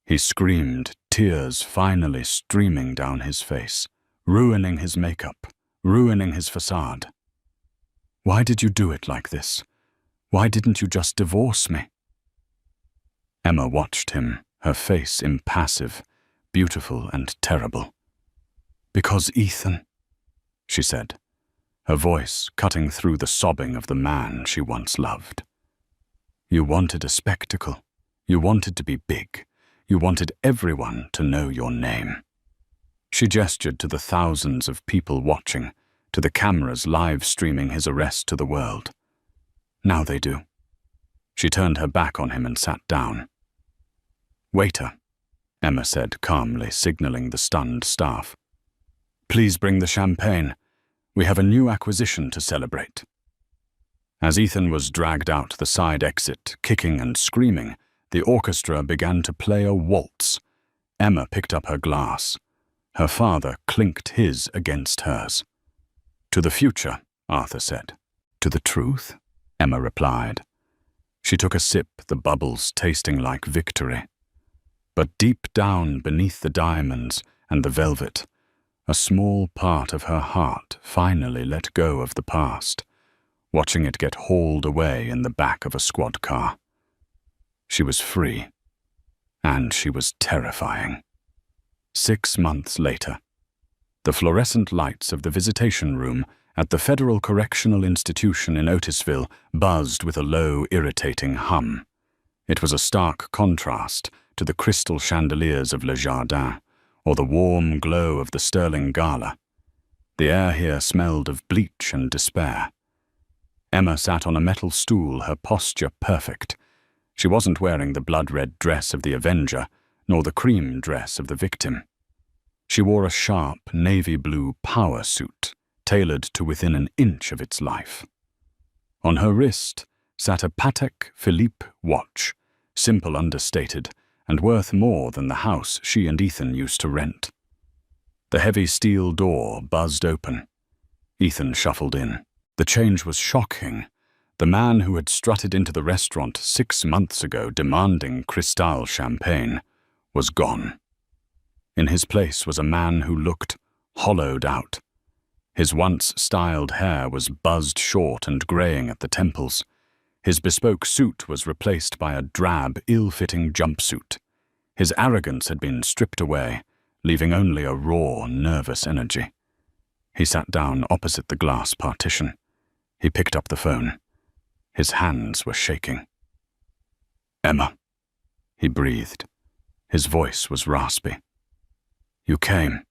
S1: He screamed, tears finally streaming down his face, ruining his makeup, ruining his facade. "Why did you do it like this? Why didn't you just divorce me?" Emma watched him, her face impassive, beautiful and terrible. "Because Ethan," she said, her voice cutting through the sobbing of the man she once loved. "You wanted a spectacle. You wanted to be big. You wanted everyone to know your name." She gestured to the thousands of people watching, to the cameras live streaming his arrest to the world. "Now they do." She turned her back on him and sat down. "Waiter," Emma said calmly, signaling the stunned staff. "Please bring the champagne. We have a new acquisition to celebrate." As Ethan was dragged out the side exit, kicking and screaming, the orchestra began to play a waltz. Emma picked up her glass. Her father clinked his against hers. "To the future," Arthur said. "To the truth," Emma replied. She took a sip, the bubbles tasting like victory. But deep down beneath the diamonds and the velvet, a small part of her heart finally let go of the past, watching it get hauled away in the back of a squad car. She was free, and she was terrifying. 6 months later, the fluorescent lights of the visitation room at the Federal Correctional Institution in Otisville buzzed with a low, irritating hum. It was a stark contrast to the crystal chandeliers of Le Jardin, or the warm glow of the sterling gala. The air here smelled of bleach and despair. Emma sat on a metal stool, her posture perfect. She wasn't wearing the blood-red dress of the Avenger, nor the cream dress of the victim. She wore a sharp, navy blue power suit, tailored to within an inch of its life. On her wrist sat a Patek Philippe watch, simple understated, and worth more than the house she and Ethan used to rent. The heavy steel door buzzed open. Ethan shuffled in. The change was shocking. The man who had strutted into the restaurant 6 months ago demanding Cristal champagne was gone. In his place was a man who looked hollowed out. His once styled hair was buzzed short and graying at the temples. His bespoke suit was replaced by a drab, ill-fitting jumpsuit. His arrogance had been stripped away, leaving only a raw, nervous energy. He sat down opposite the glass partition. He picked up the phone. His hands were shaking. "Emma," he breathed. His voice was raspy. "You came."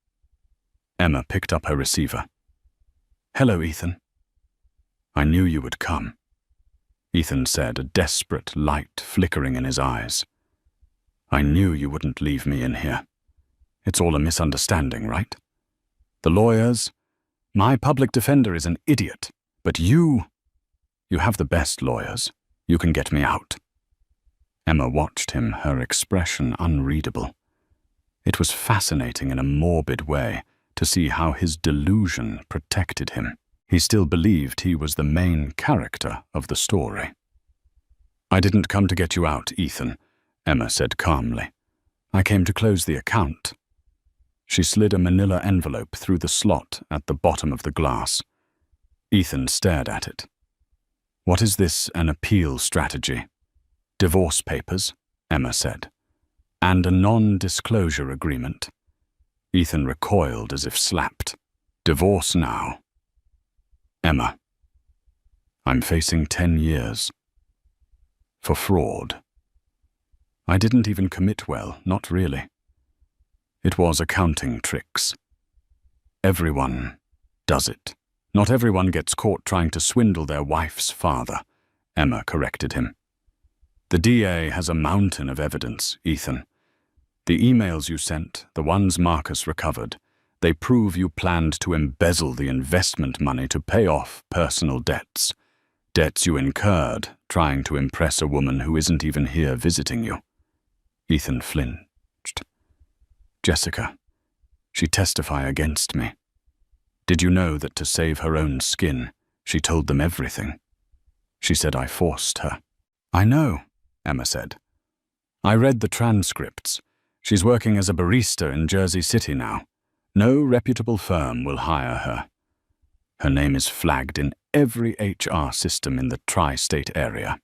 S1: Emma picked up her receiver. "Hello, Ethan." "I knew you would come," Ethan said, a desperate light flickering in his eyes. "I knew you wouldn't leave me in here. It's all a misunderstanding, right? The lawyers, my public defender is an idiot, but you have the best lawyers. You can get me out." Emma watched him, her expression unreadable. It was fascinating in a morbid way to see how his delusion protected him. He still believed he was the main character of the story. "I didn't come to get you out, Ethan," Emma said calmly. "I came to close the account." She slid a manila envelope through the slot at the bottom of the glass. Ethan stared at it. "What is this, an appeal strategy?" Divorce papers, Emma said, and a non-disclosure agreement. Ethan recoiled as if slapped. Divorce now. Emma, I'm facing 10 years. For fraud. I didn't even commit well, not really. It was accounting tricks. Everyone does it. Not everyone gets caught trying to swindle their wife's father, Emma corrected him. The DA has a mountain of evidence, Ethan. The emails you sent, the ones Marcus recovered, they prove you planned to embezzle the investment money to pay off personal debts. Debts you incurred trying to impress a woman who isn't even here visiting you. Ethan flinched. Jessica, she'd testify against me. Did you know that to save her own skin, she told them everything? She said I forced her. I know, Emma said. I read the transcripts. She's working as a barista in Jersey City now. No reputable firm will hire her. Her name is flagged in every HR system in the tri-state area.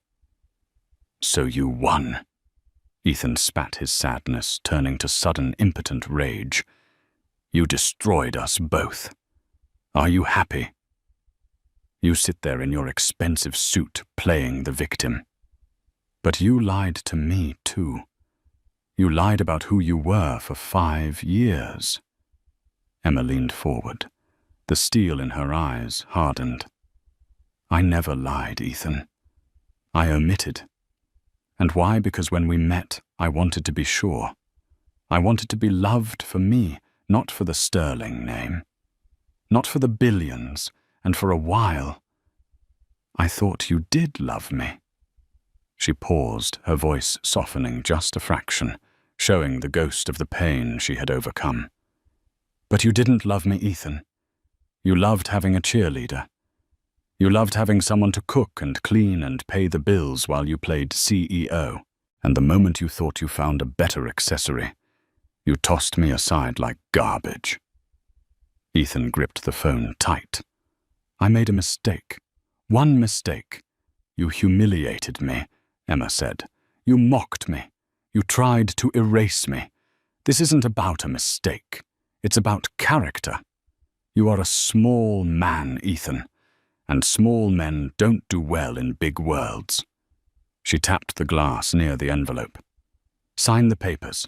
S1: So you won. Ethan spat his sadness, turning to sudden impotent rage. You destroyed us both. Are you happy? You sit there in your expensive suit, playing the victim. But you lied to me, too. You lied about who you were for 5 years. Emma leaned forward. The steel in her eyes hardened. I never lied, Ethan. I omitted. And why? Because when we met, I wanted to be sure. I wanted to be loved for me, not for the sterling name. Not for the billions, and for a while. I thought you did love me. She paused, her voice softening just a fraction, showing the ghost of the pain she had overcome. But you didn't love me, Ethan. You loved having a cheerleader. You loved having someone to cook and clean and pay the bills while you played CEO. And the moment you thought you found a better accessory, you tossed me aside like garbage. Ethan gripped the phone tight. I made a mistake. One mistake. You humiliated me, Emma said. You mocked me. You tried to erase me. This isn't about a mistake. It's about character. You are a small man, Ethan, and small men don't do well in big worlds. She tapped the glass near the envelope. Sign the papers.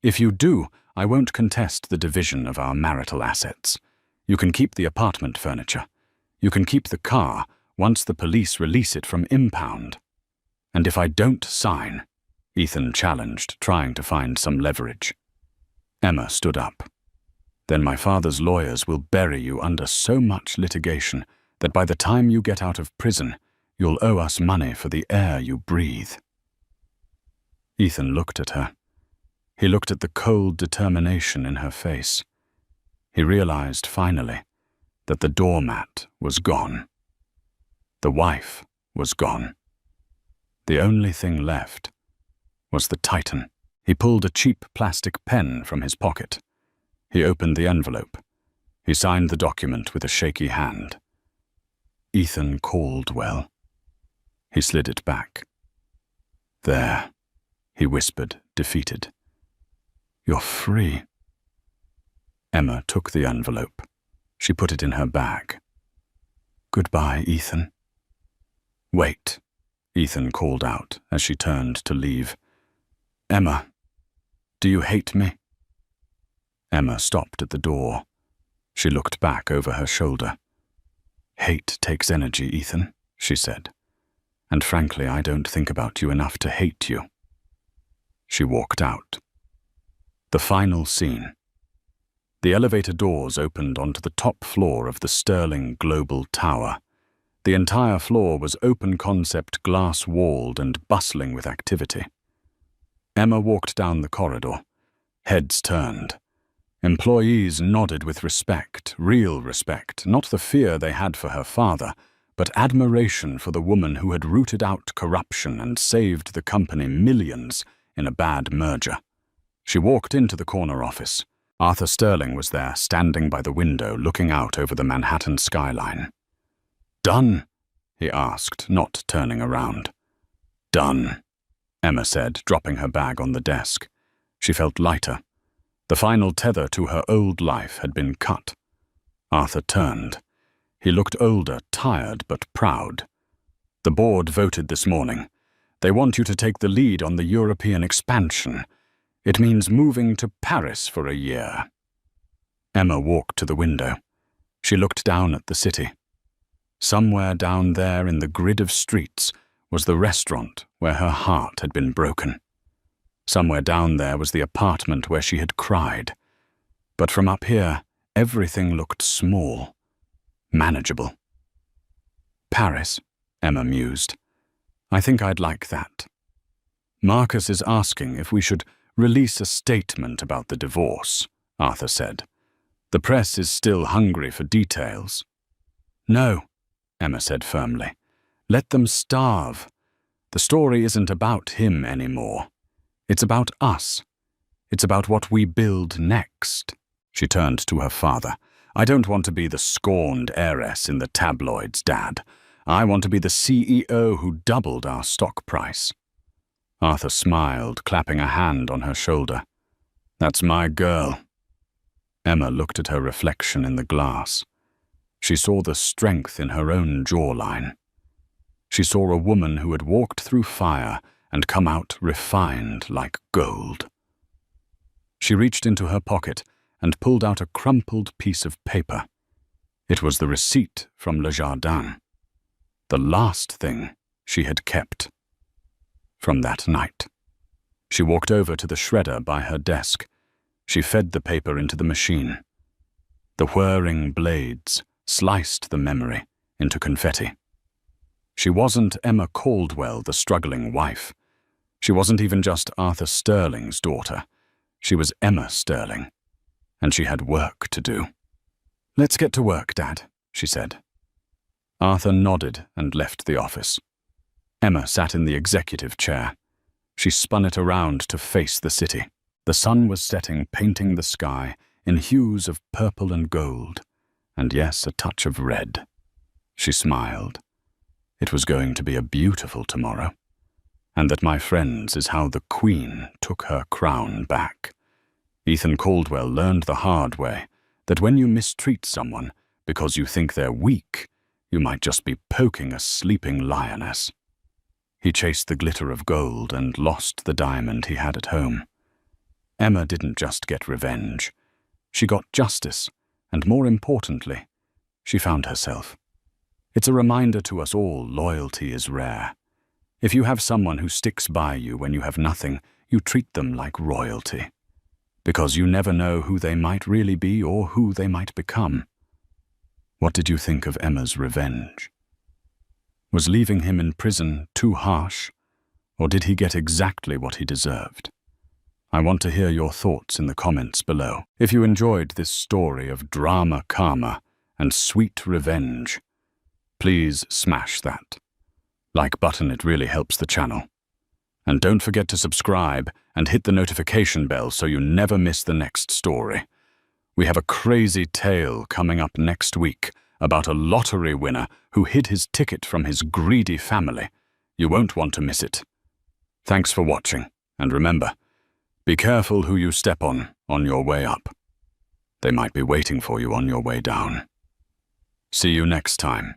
S1: If you do, I won't contest the division of our marital assets. You can keep the apartment furniture. You can keep the car once the police release it from impound. And if I don't sign, Ethan challenged, trying to find some leverage. Emma stood up. Then my father's lawyers will bury you under so much litigation that by the time you get out of prison, you'll owe us money for the air you breathe. Ethan looked at her. He looked at the cold determination in her face. He realized, finally, that the doormat was gone. The wife was gone. The only thing left was the Titan. He pulled a cheap plastic pen from his pocket. He opened the envelope. He signed the document with a shaky hand. Ethan Caldwell. He slid it back. There, he whispered, defeated. You're free. Emma took the envelope. She put it in her bag. Goodbye, Ethan. Wait, Ethan called out as she turned to leave. Emma, do you hate me? Emma stopped at the door. She looked back over her shoulder. Hate takes energy, Ethan, she said. And frankly, I don't think about you enough to hate you. She walked out. The final scene. The elevator doors opened onto the top floor of the Sterling Global Tower. The entire floor was open-concept, glass-walled and bustling with activity. Emma walked down the corridor. Heads turned. Employees nodded with respect, real respect, not the fear they had for her father, but admiration for the woman who had rooted out corruption and saved the company millions in a bad merger. She walked into the corner office. Arthur Sterling was there, standing by the window, looking out over the Manhattan skyline. Done? He asked, not turning around. Done, Emma said, dropping her bag on the desk. She felt lighter. The final tether to her old life had been cut. Arthur turned. He looked older, tired, but proud. The board voted this morning. They want you to take the lead on the European expansion. It means moving to Paris for a year. Emma walked to the window. She looked down at the city. Somewhere down there in the grid of streets was the restaurant where her heart had been broken. Somewhere down there was the apartment where she had cried. But from up here, everything looked small, manageable. Paris, Emma mused. I think I'd like that. Marcus is asking if we should release a statement about the divorce, Arthur said. The press is still hungry for details. No, Emma said firmly. Let them starve. The story isn't about him anymore. It's about us. It's about what we build next. She turned to her father. I don't want to be the scorned heiress in the tabloids, Dad. I want to be the CEO who doubled our stock price. Arthur smiled, clapping a hand on her shoulder. That's my girl. Emma looked at her reflection in the glass. She saw the strength in her own jawline. She saw a woman who had walked through fire and come out refined like gold. She reached into her pocket and pulled out a crumpled piece of paper. It was the receipt from Le Jardin. The last thing she had kept. From that night. She walked over to the shredder by her desk. She fed the paper into the machine. The whirring blades sliced the memory into confetti. She wasn't Emma Caldwell, the struggling wife. She wasn't even just Arthur Sterling's daughter. She was Emma Sterling, and she had work to do. Let's get to work, Dad, she said. Arthur nodded and left the office. Emma sat in the executive chair. She spun it around to face the city. The sun was setting, painting the sky in hues of purple and gold, and yes, a touch of red. She smiled. It was going to be a beautiful tomorrow, and that, my friends, is how the Queen took her crown back. Ethan Caldwell learned the hard way that when you mistreat someone because you think they're weak, you might just be poking a sleeping lioness. He chased the glitter of gold and lost the diamond he had at home. Emma didn't just get revenge. She got justice, and more importantly, she found herself. It's a reminder to us all loyalty is rare. If you have someone who sticks by you when you have nothing, you treat them like royalty. Because you never know who they might really be or who they might become. What did you think of Emma's revenge? Was leaving him in prison too harsh, or did he get exactly what he deserved? I want to hear your thoughts in the comments below. If you enjoyed this story of drama karma and sweet revenge, please smash that like button. It really helps the channel. And don't forget to subscribe and hit the notification bell so you never miss the next story. We have a crazy tale coming up next week about a lottery winner who hid his ticket from his greedy family. You won't want to miss it. Thanks for watching, and remember, be careful who you step on your way up. They might be waiting for you on your way down. See you next time.